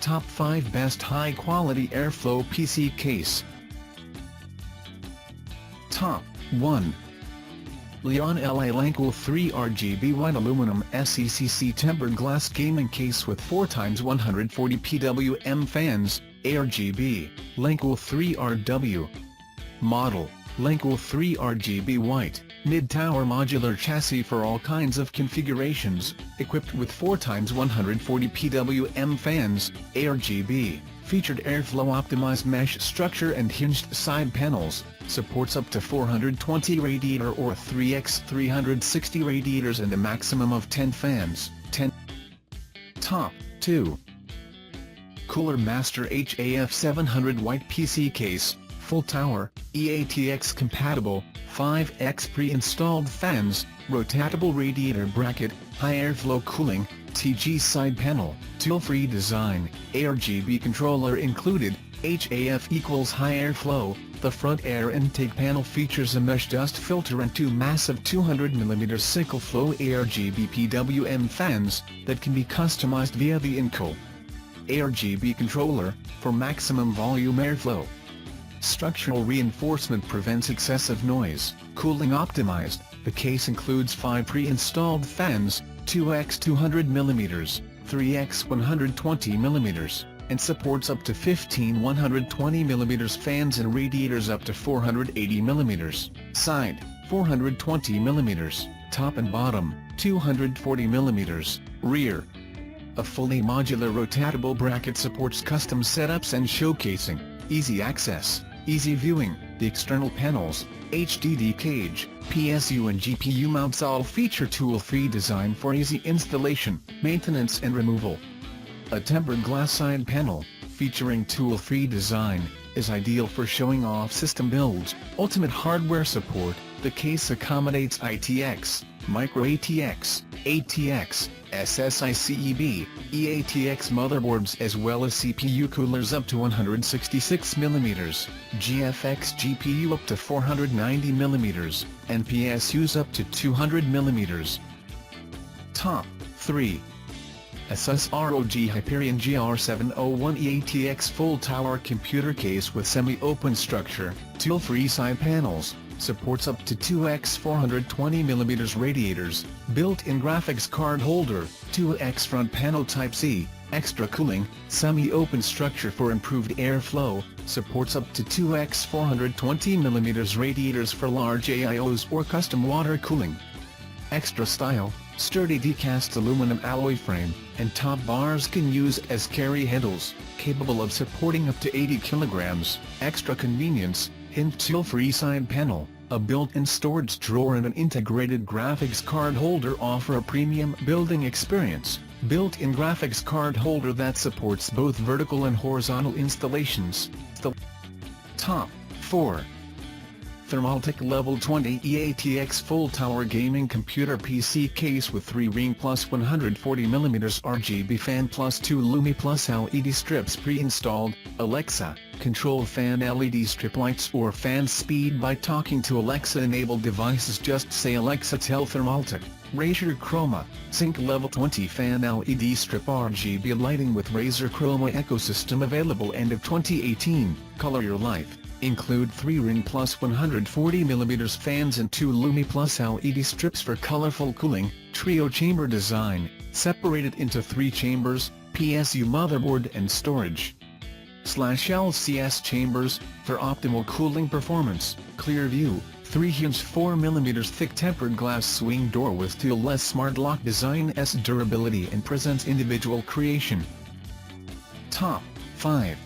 Top 5 Best High-Quality Airflow PC Case. Top 1. Leon LA Lancool 3 RGB White Aluminum SECC Tempered Glass Gaming Case with 4x140 PWM Fans, ARGB, Lancool 3 RW. Model, Lancool 3 RGB White, Mid-Tower Modular Chassis for all kinds of configurations, equipped with 4x140 PWM Fans, ARGB, featured airflow-optimized mesh structure and hinged side panels, supports up to 420 radiator or 3x360 radiators and a maximum of 10 fans. Top 2. Cooler Master HAF 700 White PC Case, Full Tower, EATX compatible, 5x pre-installed fans, rotatable radiator bracket, high airflow cooling, TG side panel, tool-free design, ARGB controller included, HAF equals high airflow. The front air intake panel features a mesh dust filter and two massive 200mm cycle flow ARGB PWM fans that can be customized via the Lancool ARGB controller for maximum volume airflow. Structural reinforcement prevents excessive noise. Cooling optimized. The case includes 5 pre-installed fans, 2x 200mm, 3x 120mm, and supports up to 15 120mm fans and radiators up to 480mm. Side, 420mm, top and bottom, 240mm, rear. A fully modular rotatable bracket supports custom setups and showcasing, easy access, easy viewing. The external panels, HDD cage, PSU and GPU mounts all feature tool-free design for easy installation, maintenance and removal. A tempered glass side panel, featuring tool-free design, is ideal for showing off system builds. Ultimate hardware support. The case accommodates ITX, Micro ATX, ATX, SSICEB, EATX motherboards as well as CPU coolers up to 166mm, GFX GPU up to 490mm, and PSUs up to 200mm. Top 3. Asus ROG Hyperion GR701 EATX Full Tower Computer Case with semi-open structure, tool-free side panels, supports up to 2x 420mm radiators, built-in graphics card holder, 2x front panel Type-C, extra cooling, semi-open structure for improved airflow, supports up to 2x 420mm radiators for large AIOs or custom water cooling. Extra style, sturdy decast aluminum alloy frame, and top bars can use as carry handles, capable of supporting up to 80 kilograms. Extra convenience, hinged tool-free side panel, a built-in storage drawer and an integrated graphics card holder offer a premium building experience. Built-in graphics card holder that supports both vertical and horizontal installations. Top 4. Thermaltake Level 20 EATX Full Tower Gaming Computer PC Case with 3 Riing plus 140mm RGB fan plus 2 Lumi plus LED strips pre-installed. Alexa, control fan LED strip lights or fan speed by talking to Alexa-enabled devices. Just say Alexa tell Thermaltake, Razer Chroma, Sync Level 20 fan LED strip RGB lighting with Razer Chroma ecosystem available end of 2018, color your life. Include 3 Riing plus 140mm fans and 2 Lumi plus LED strips for colorful cooling. Trio chamber design, separated into 3 chambers, PSU motherboard and storage. /LCS chambers, for optimal cooling performance. Clear view, 3-inch 4mm thick tempered glass swing door with steel-less smart lock design. Durability and presents individual creation. Top 5.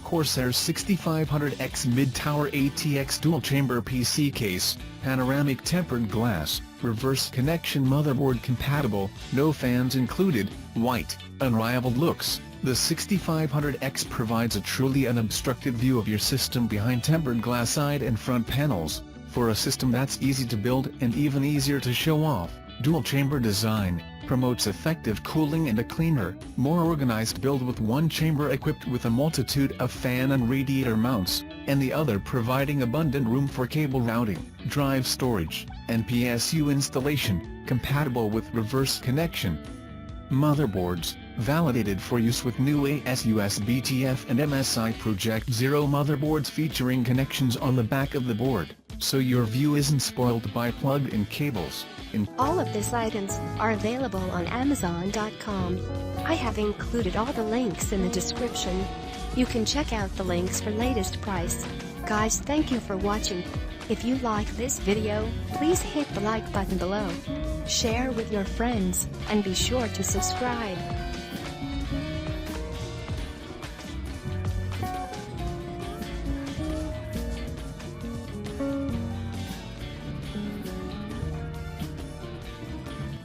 Corsair 6500X Mid-Tower ATX Dual-Chamber PC Case, Panoramic Tempered Glass, Reverse Connection Motherboard Compatible, no fans included, white, unrivaled looks. The 6500X provides a truly unobstructed view of your system behind tempered glass side and front panels, for a system that's easy to build and even easier to show off. Dual-chamber design promotes effective cooling and a cleaner, more organized build with one chamber equipped with a multitude of fan and radiator mounts, and the other providing abundant room for cable routing, drive storage, and PSU installation, compatible with reverse connection. Motherboards, Validated for use with new ASUS BTF and MSI Project Zero motherboards featuring connections on the back of the board, so your view isn't spoiled by plugged-in cables. All of these items are available on Amazon.com. I have included all the links in the description. You can check out the links for latest price. Guys, thank you for watching. If you like this video, please hit the like button below. Share with your friends, and be sure to subscribe.